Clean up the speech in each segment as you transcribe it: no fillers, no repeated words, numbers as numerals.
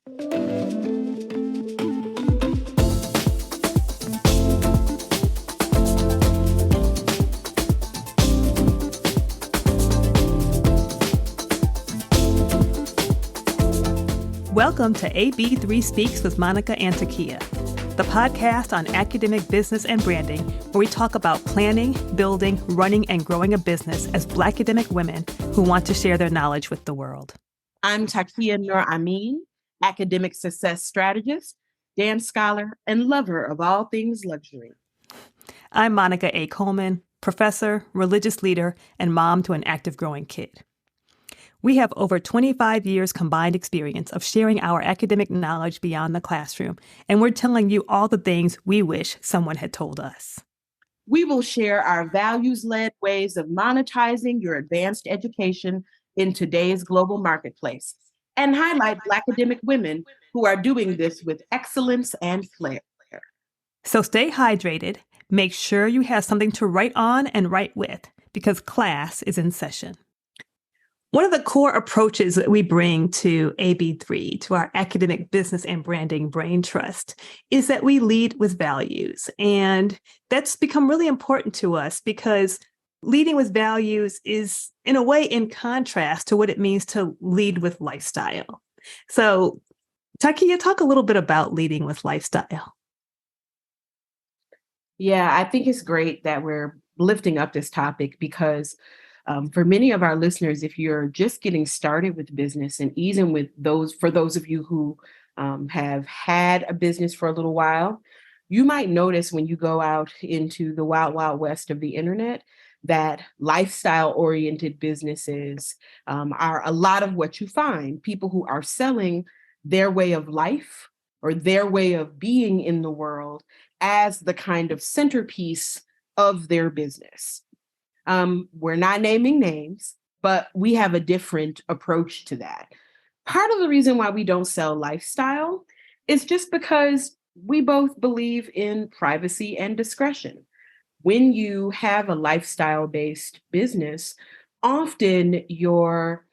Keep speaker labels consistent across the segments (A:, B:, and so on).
A: Welcome to AB3 Speaks with Monica and Takiyah, the podcast on academic business and branding, where we talk about planning, building, running, and growing a business as Blackademic women who want to share their knowledge with the world.
B: I'm Takiyah Nur Amin, academic success strategist, dance scholar, and lover of all things luxury.
A: I'm Monica A. Coleman, professor, religious leader, and mom to an active growing kid. We have over 25 years combined experience of sharing our academic knowledge beyond the classroom, and we're telling you all the things we wish someone had told us.
B: We will share our values-led ways of monetizing your advanced education in today's global marketplace and highlight Blackademic women who are doing this with excellence and flair.
A: So stay hydrated, make sure you have something to write on and write with, because class is in session. One of the core approaches that we bring to AB3, to our academic business and branding brain trust, is that we lead with values. And that's become really important to us because leading with values is, in a way, in contrast to what it means to lead with lifestyle. So, Takiyah, talk a little bit about leading with lifestyle.
B: Yeah, I think it's great that we're lifting up this topic because for many of our listeners, if you're just getting started with business, and even with for those of you who have had a business for a little while, you might notice when you go out into the wild, wild west of the internet that lifestyle-oriented businesses are a lot of what you find. People who are selling their way of life or their way of being in the world as the kind of centerpiece of their business. We're not naming names, but we have a different approach to that. Part of the reason why we don't sell lifestyle is just because we both believe in privacy and discretion. When you have a lifestyle-based business, often your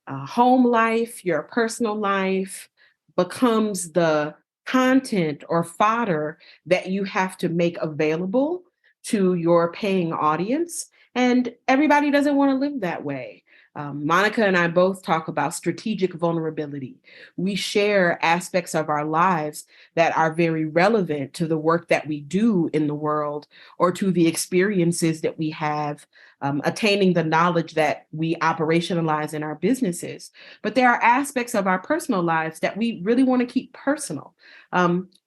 B: home life, your personal life becomes the content or fodder that you have to make available to your paying audience. And everybody doesn't want to live that way. Monica and I both talk about strategic vulnerability. We share aspects of our lives that are very relevant to the work that we do in the world or to the experiences that we have attaining the knowledge that we operationalize in our businesses. But there are aspects of our personal lives that we really want to keep personal.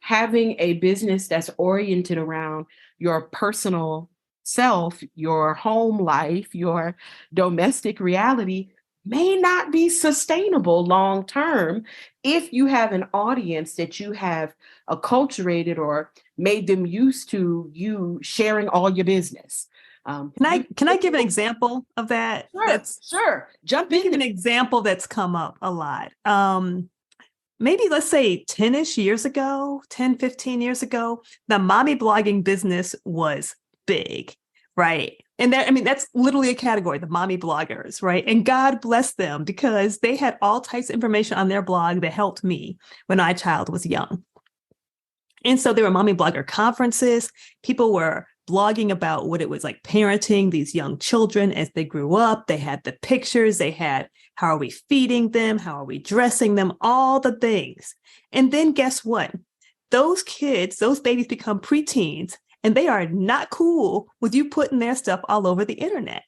B: Having a business that's oriented around your personal self, your home life, your domestic reality may not be sustainable long term if you have an audience that you have acculturated or made them used to you sharing all your business.
A: Can I give an example of that?
B: Sure. Jump in.
A: An example that's come up a lot. Maybe let's say 10-ish years ago, 10, 15 years ago, the mommy blogging business was big, right? And that's literally a category, the mommy bloggers, right? And God bless them because they had all types of information on their blog that helped me when my child was young. And so there were mommy blogger conferences. People were blogging about what it was like parenting these young children as they grew up. They had the pictures, they had how are we feeding them? How are we dressing them? All the things. And then guess what? Those kids, those babies become preteens, and they are not cool with you putting their stuff all over the internet.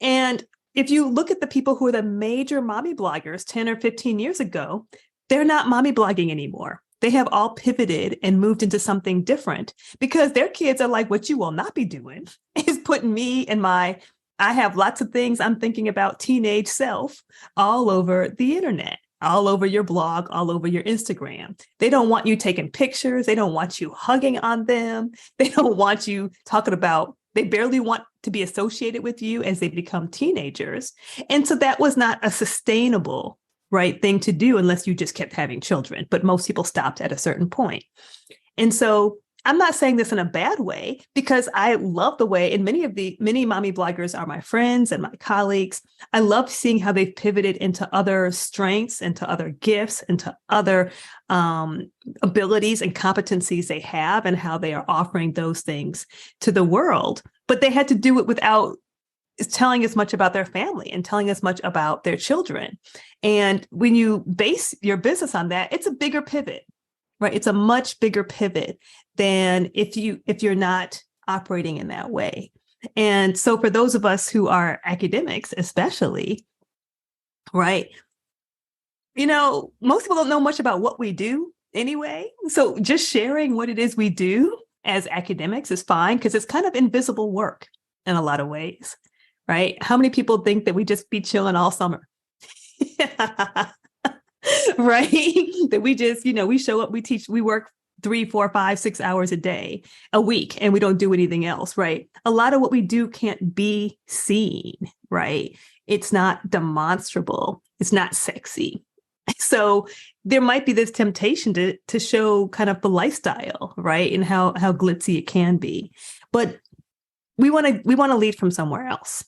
A: And if you look at the people who are the major mommy bloggers 10 or 15 years ago, they're not mommy blogging anymore. They have all pivoted and moved into something different because their kids are like, what you will not be doing is putting me and I have lots of things I'm thinking about teenage self all over the internet, all over your blog, all over your Instagram. They don't want you taking pictures. They don't want you hugging on them. They don't want you talking about, they barely want to be associated with you as they become teenagers. And so that was not a sustainable right thing to do unless you just kept having children. But most people stopped at a certain point. And so I'm not saying this in a bad way, because I love the way, and many mommy bloggers are my friends and my colleagues. I love seeing how they've pivoted into other strengths, into other gifts, into other abilities and competencies they have, and how they are offering those things to the world. But they had to do it without telling as much about their family and telling as much about their children. And when you base your business on that, it's a bigger pivot, right? It's a much bigger pivot than if you're not operating in that way. And so for those of us who are academics, especially, right? Most people don't know much about what we do anyway. So just sharing what it is we do as academics is fine, because it's kind of invisible work in a lot of ways, right? How many people think that we just be chilling all summer? Right? That we just, we show up, we teach, we work 3, 4, 5, 6 hours a week, and we don't do anything else, right? A lot of what we do can't be seen, right? It's not demonstrable. It's not sexy. So there might be this temptation to show kind of the lifestyle, right? And how glitzy it can be. But we want to lead from somewhere else.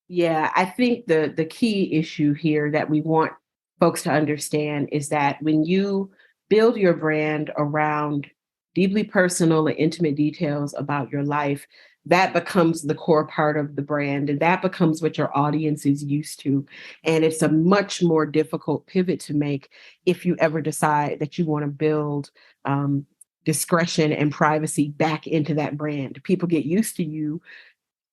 B: Yeah, I think the key issue here that we want folks to understand is that when you build your brand around deeply personal and intimate details about your life, that becomes the core part of the brand, and that becomes what your audience is used to. And it's a much more difficult pivot to make if you ever decide that you want to build discretion and privacy back into that brand. People get used to you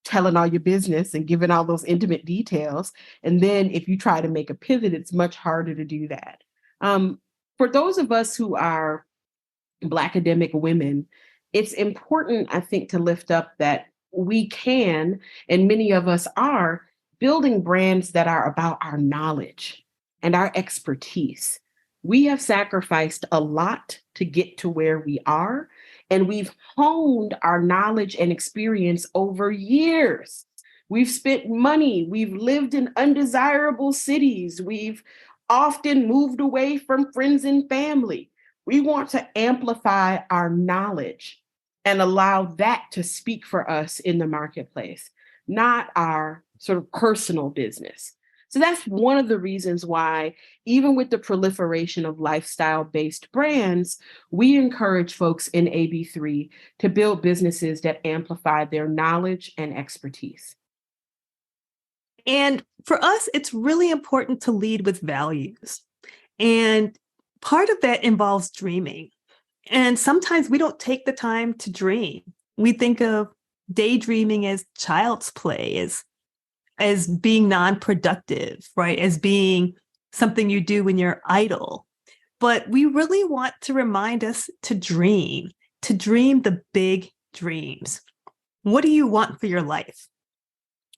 B: telling all your business and giving all those intimate details. And then if you try to make a pivot, it's much harder to do that. For those of us who are Blackademic women, it's important, I think, to lift up that we can, and many of us are, building brands that are about our knowledge and our expertise. We have sacrificed a lot to get to where we are, and we've honed our knowledge and experience over years. We've spent money, we've lived in undesirable cities, we've often moved away from friends and family. We want to amplify our knowledge and allow that to speak for us in the marketplace, not our sort of personal business. So that's one of the reasons why, even with the proliferation of lifestyle-based brands, we encourage folks in AB3 to build businesses that amplify their knowledge and expertise.
A: And for us, it's really important to lead with values. And part of that involves dreaming. And sometimes we don't take the time to dream. We think of daydreaming as child's play, as being non-productive, right? As being something you do when you're idle. But we really want to remind us to dream the big dreams. What do you want for your life?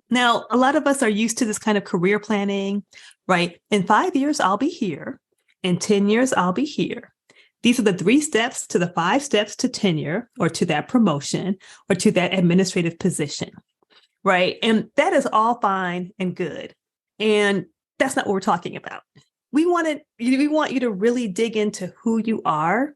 A: Now, a lot of us are used to this kind of career planning, right? In 5 years, I'll be here. In 10 years, I'll be here. These are the 3 steps to the 5 steps to tenure, or to that promotion, or to that administrative position, right? And that is all fine and good. And that's not what we're talking about. We want you to really dig into who you are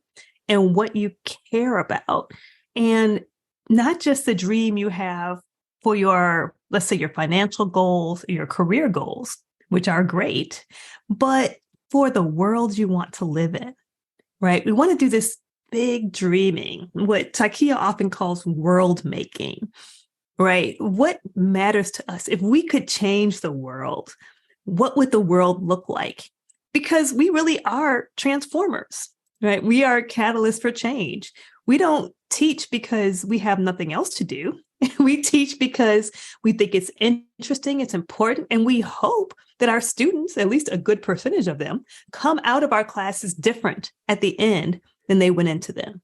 A: and what you care about, and not just the dream you have for your, let's say, your financial goals, your career goals, which are great, but for the world you want to live in, right? We want to do this big dreaming, what Takiyah often calls world making, right? What matters to us? If we could change the world, what would the world look like? Because we really are transformers, right? We are catalysts for change. We don't teach because we have nothing else to do. We teach because we think it's interesting, it's important, and we hope that our students, at least a good percentage of them, come out of our classes different at the end than they went into them.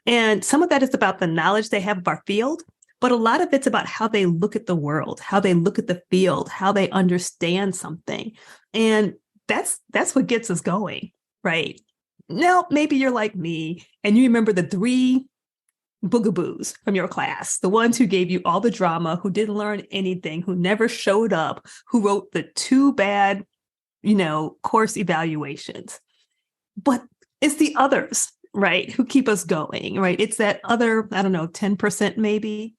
A: And some of that is about the knowledge they have of our field, but a lot of it's about how they look at the world, how they look at the field, how they understand something. And that's what gets us going, right? Now, maybe you're like me and you remember the 3 boogaboos from your class, the ones who gave you all the drama, who didn't learn anything, who never showed up, who wrote the 2 bad, course evaluations. But it's the others, right, who keep us going, right? It's that other, I don't know, 10% maybe.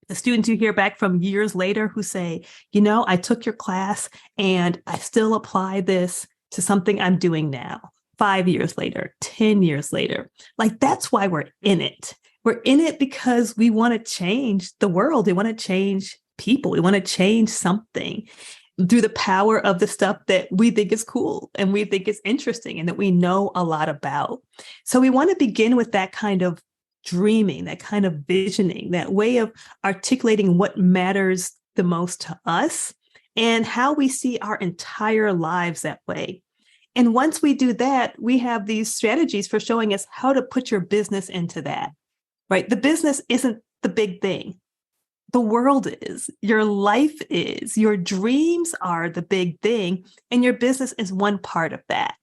A: The students you hear back from years later who say, I took your class and I still apply this to something I'm doing now, 5 years later, 10 years later. Like, that's why we're in it. We're in it because we want to change the world. We want to change people. We want to change something through the power of the stuff that we think is cool and we think is interesting and that we know a lot about. So we want to begin with that kind of dreaming, that kind of visioning, that way of articulating what matters the most to us and how we see our entire lives that way. And once we do that, we have these strategies for showing us how to put your business into that, right? The business isn't the big thing. The world is, your life is, your dreams are the big thing, and your business is one part of that,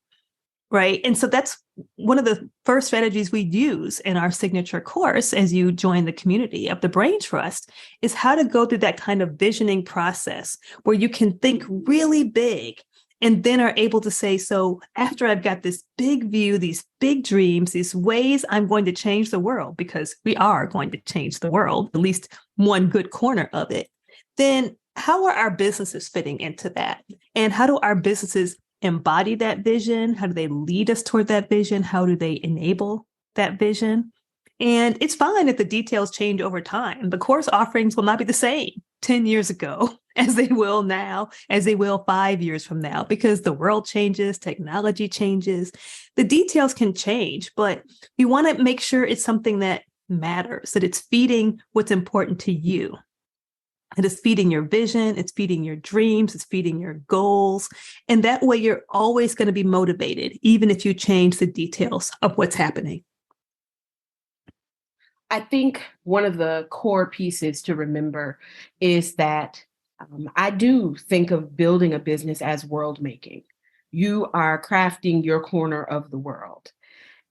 A: right? And so that's one of the first strategies we use in our signature course as you join the community of the Brain Trust is how to go through that kind of visioning process where you can think really big and then are able to say, so after I've got this big view, these big dreams, these ways I'm going to change the world, because we are going to change the world, at least one good corner of it, then how are our businesses fitting into that? And how do our businesses embody that vision? How do they lead us toward that vision? How do they enable that vision? And it's fine if the details change over time. The course offerings will not be the same 10 years ago as they will now, as they will 5 years from now, because the world changes, technology changes. The details can change, but we want to make sure it's something that matters, that it's feeding what's important to you. It is feeding your vision, it's feeding your dreams, it's feeding your goals. And that way you're always going to be motivated, even if you change the details of what's happening.
B: I think one of the core pieces to remember is that I do think of building a business as world making. You are crafting your corner of the world,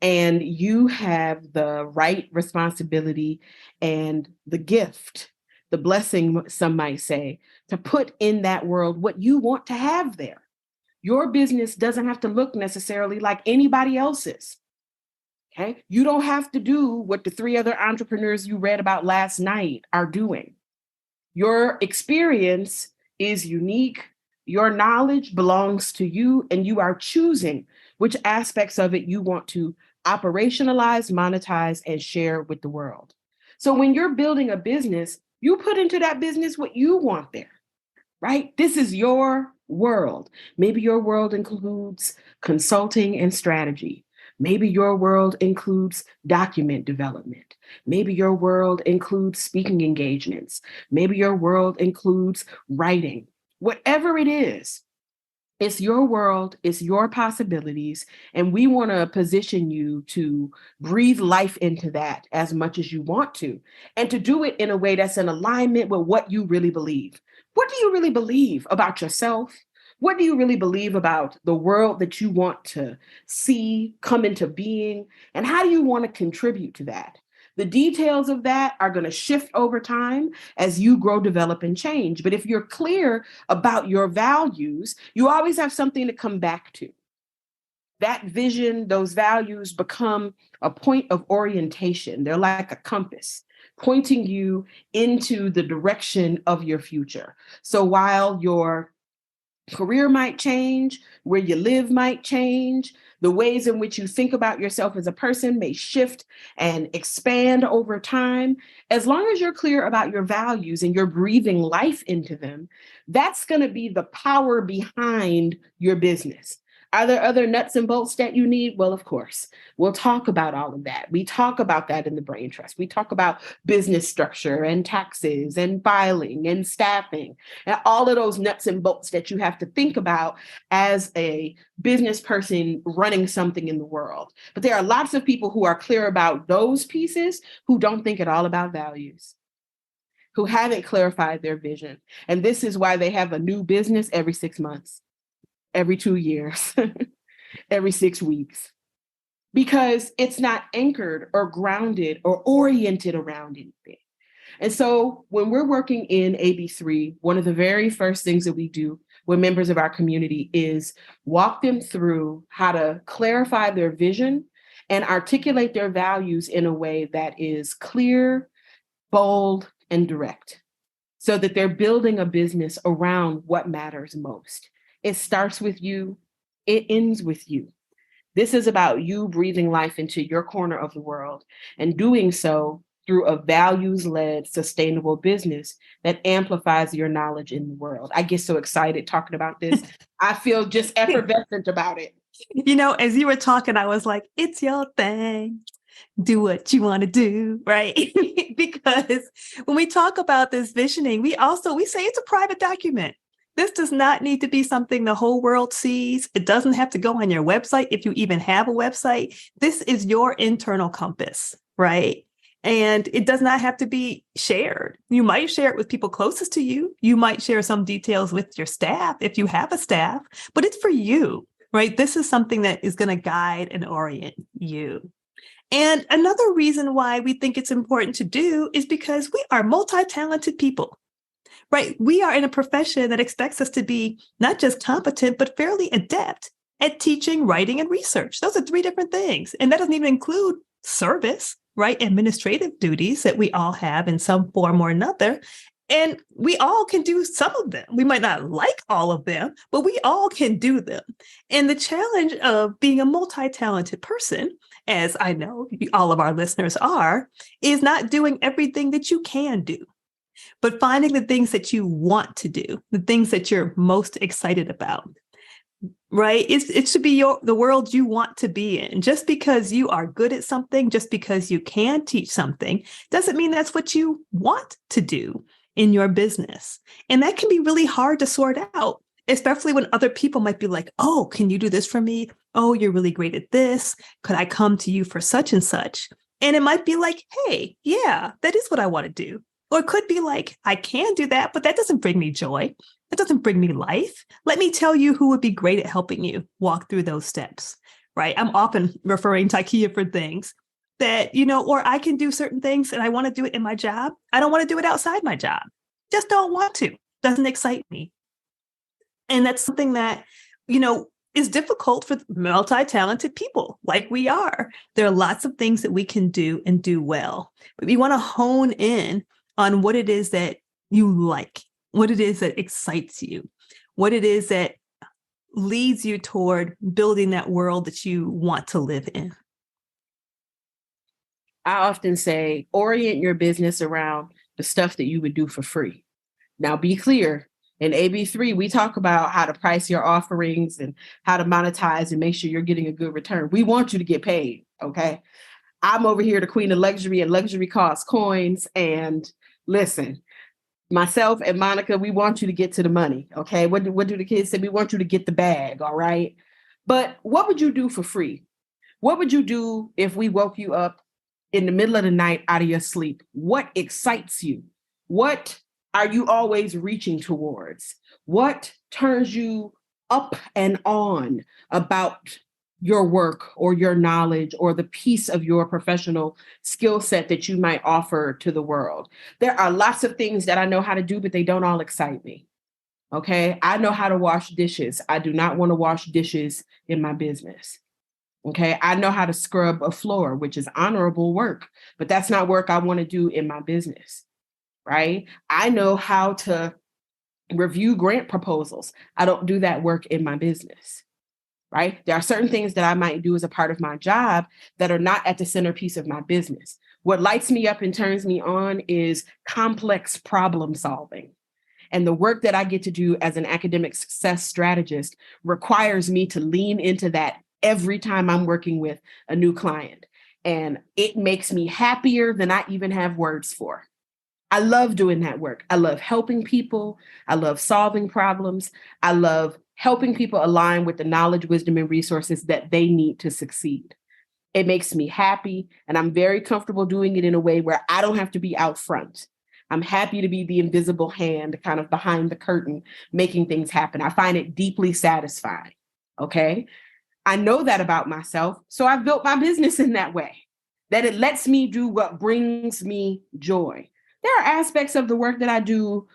B: and you have the right responsibility and the gift, the blessing, some might say, to put in that world what you want to have there. Your business doesn't have to look necessarily like anybody else's. Okay. You don't have to do what the three other entrepreneurs you read about last night are doing. Your experience is unique. Your knowledge belongs to you, and you are choosing which aspects of it you want to operationalize, monetize, and share with the world. So when you're building a business, you put into that business what you want there, right? This is your world. Maybe your world includes consulting and strategy. Maybe your world includes document development. Maybe your world includes speaking engagements. Maybe your world includes writing. Whatever it is, it's your world, it's your possibilities, and we want to position you to breathe life into that as much as you want to, and to do it in a way that's in alignment with what you really believe. What do you really believe about yourself? What do you really believe about the world that you want to see come into being? And how do you want to contribute to that? The details of that are going to shift over time as you grow, develop, and change. But if you're clear about your values, you always have something to come back to. That vision, those values become a point of orientation. They're like a compass, pointing you into the direction of your future. So while your career might change, where you live might change, the ways in which you think about yourself as a person may shift and expand over time. As long as you're clear about your values and you're breathing life into them, that's going to be the power behind your business. Are there other nuts and bolts that you need? Well, of course. We'll talk about all of that. We talk about that in the Brain Trust. We talk about business structure and taxes and filing and staffing and all of those nuts and bolts that you have to think about as a business person running something in the world. But there are lots of people who are clear about those pieces who don't think at all about values, who haven't clarified their vision. And this is why they have a new business every 6 months, every 2 years, every 6 weeks, because it's not anchored or grounded or oriented around anything. And so when we're working in AB3, one of the very first things that we do with members of our community is walk them through how to clarify their vision and articulate their values in a way that is clear, bold, and direct, so that they're building a business around what matters most. It starts with you, it ends with you. This is about you breathing life into your corner of the world and doing so through a values-led, sustainable business that amplifies your knowledge in the world. I get so excited talking about this. I feel just effervescent about it.
A: You know, as you were talking, I was like, it's your thing. Do what you want to do, right? Because when we talk about this visioning, we say it's a private document. This does not need to be something the whole world sees. It doesn't have to go on your website if you even have a website. This is your internal compass, right? And it does not have to be shared. You might share it with people closest to you. You might share some details with your staff if you have a staff, but it's for you, right? This is something that is going to guide and orient you. And another reason why we think it's important to do is because we are multi-talented people, right? We are in a profession that expects us to be not just competent, but fairly adept at teaching, writing, and research. Those are three different things. And that doesn't even include service, right? Administrative duties that we all have in some form or another. And we all can do some of them. We might not like all of them, but we all can do them. And the challenge of being a multi-talented person, as I know all of our listeners are, is not doing everything that you can do, but finding the things that you want to do, the things that you're most excited about, right? It should be the world you want to be in. Just because you are good at something, just because you can teach something, doesn't mean that's what you want to do in your business. And that can be really hard to sort out, especially when other people might be like, oh, can you do this for me? Oh, you're really great at this. Could I come to you for such and such? And it might be like, hey, yeah, that is what I want to do. Or it could be like, I can do that, but that doesn't bring me joy. That doesn't bring me life. Let me tell you who would be great at helping you walk through those steps, right? I'm often referring Takiyah for things that, or I can do certain things and I want to do it in my job. I don't want to do it outside my job. Just don't want to. Doesn't excite me. And that's something that, is difficult for multi-talented people like we are. There are lots of things that we can do and do well, but we want to hone in on what it is that you like, what it is that excites you, what it is that leads you toward building that world that you want to live in.
B: I often say, orient your business around the stuff that you would do for free. Now, be clear, in AB3, we talk about how to price your offerings and how to monetize and make sure you're getting a good return. We want you to get paid, okay? I'm over here, the queen of luxury, and luxury costs coins. And listen, myself and Monica, we want you to get to the money, okay? What do the kids say? We want you to get the bag, all right? But what would you do for free? What would you do if we woke you up in the middle of the night out of your sleep? What excites you? What are you always reaching towards? What turns you up and on about your work or your knowledge or the piece of your professional skill set that you might offer to the world? There are lots of things that I know how to do, but they don't all excite me. Okay. I know how to wash dishes. I do not want to wash dishes in my business. Okay. I know how to scrub a floor, which is honorable work, but that's not work I want to do in my business. Right? I know how to review grant proposals. I don't do that work in my business. Right? There are certain things that I might do as a part of my job that are not at the centerpiece of my business. What lights me up and turns me on is complex problem solving. And the work that I get to do as an academic success strategist requires me to lean into that every time I'm working with a new client. And it makes me happier than I even have words for. I love doing that work. I love helping people. I love solving problems. I love helping people align with the knowledge, wisdom, and resources that they need to succeed. It makes me happy, and I'm very comfortable doing it in a way where I don't have to be out front. I'm happy to be the invisible hand kind of behind the curtain, making things happen. I find it deeply satisfying. Okay. I know that about myself. So I've built my business in that way, that it lets me do what brings me joy. There are aspects of the work that I do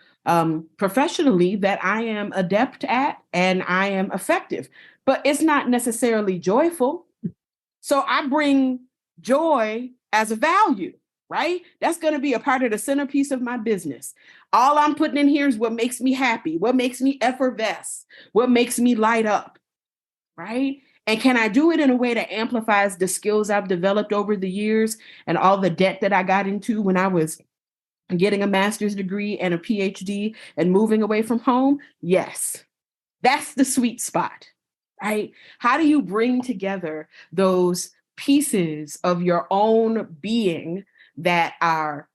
B: professionally that I am adept at and I am effective, but it's not necessarily joyful. So I bring joy as a value, right? That's going to be a part of the centerpiece of my business. All I'm putting in here is what makes me happy, what makes me effervesce, what makes me light up, right? And can I do it in a way that amplifies the skills I've developed over the years and all the debt that I got into when I was getting a master's degree and a PhD and moving away from home? Yes, that's the sweet spot, right? How do you bring together those pieces of your own being that are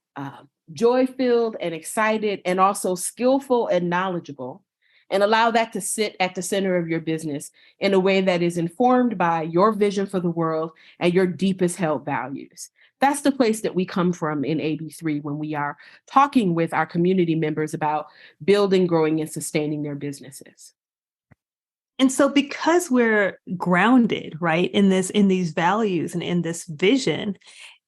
B: joy-filled and excited and also skillful and knowledgeable, and allow that to sit at the center of your business in a way that is informed by your vision for the world and your deepest held values? That's the place that we come from in AB3 when we are talking with our community members about building, growing, and sustaining their businesses.
A: And so because we're grounded, right, in these values and in this vision,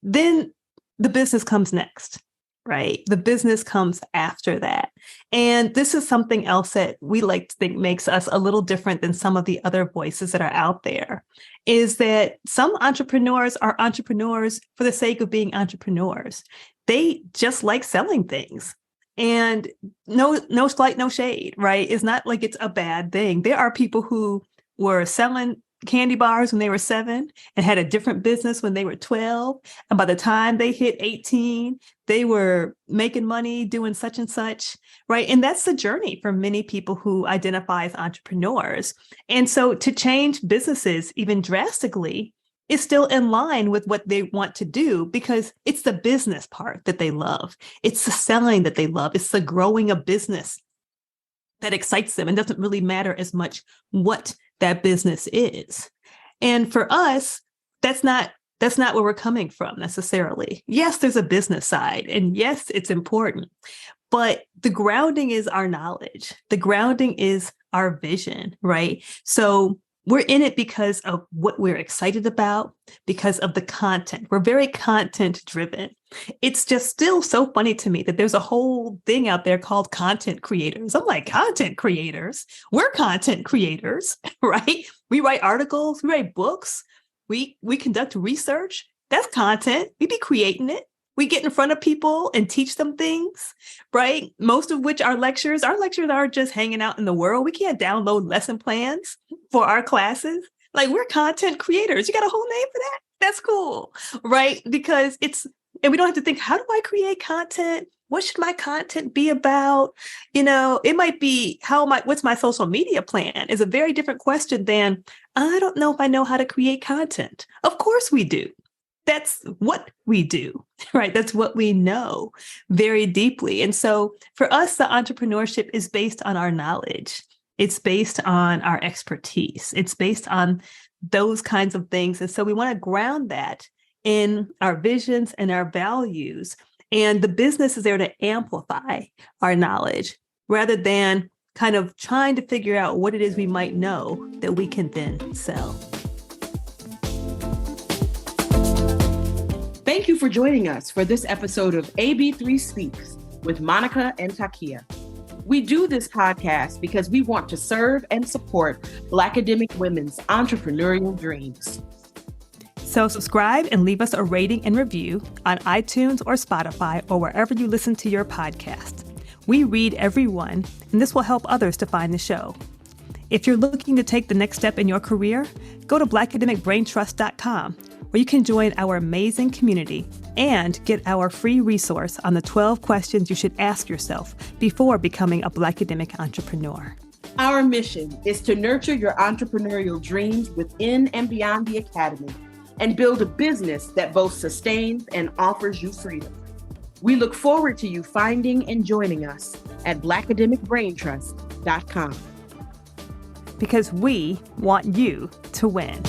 A: then the business comes next, right? The business comes after that. And this is something else that we like to think makes us a little different than some of the other voices that are out there, is that some entrepreneurs are entrepreneurs for the sake of being entrepreneurs. They just like selling things. And no slight, no shade, right? It's not like it's a bad thing. There are people who were selling candy bars when they were 7 and had a different business when they were 12. And by the time they hit 18, they were making money doing such and such, right? And that's the journey for many people who identify as entrepreneurs. And so to change businesses even drastically is still in line with what they want to do, because it's the business part that they love. It's the selling that they love. It's the growing a business that excites them, and doesn't really matter as much what that business is. And for us, that's not where we're coming from necessarily. Yes, there's a business side, and yes, it's important, but the grounding is our knowledge. The grounding is our vision, right? So we're in it because of what we're excited about, because of the content. We're very content driven. It's just still so funny to me that there's a whole thing out there called content creators. I'm like, content creators? We're content creators, right? We write articles, we write books, we conduct research. That's content. We be creating it. We get in front of people and teach them things, right? Most of which are lectures. Our lectures aren't just hanging out in the world. We can't download lesson plans for our classes. Like, we're content creators. You got a whole name for that? That's cool, right? Because and we don't have to think, how do I create content? What should my content be about? It might be, what's my social media plan is a very different question than, I don't know if I know how to create content. Of course we do. That's what we do, right? That's what we know very deeply. And so for us, the entrepreneurship is based on our knowledge. It's based on our expertise. It's based on those kinds of things. And so we want to ground that in our visions and our values. And the business is there to amplify our knowledge rather than kind of trying to figure out what it is we might know that we can then sell.
B: Thank you for joining us for this episode of AB3 Speaks with Monica and Takiyah. We do this podcast because we want to serve and support Blackademic women's entrepreneurial dreams.
A: So subscribe and leave us a rating and review on iTunes or Spotify or wherever you listen to your podcast. We read every one, and this will help others to find the show. If you're looking to take the next step in your career, go to blackademicbraintrust.com, where you can join our amazing community and get our free resource on the 12 questions you should ask yourself before becoming a Blackademic entrepreneur.
B: Our mission is to nurture your entrepreneurial dreams within and beyond the academy and build a business that both sustains and offers you freedom. We look forward to you finding and joining us at blackademicbraintrust.com.
A: Because we want you to win.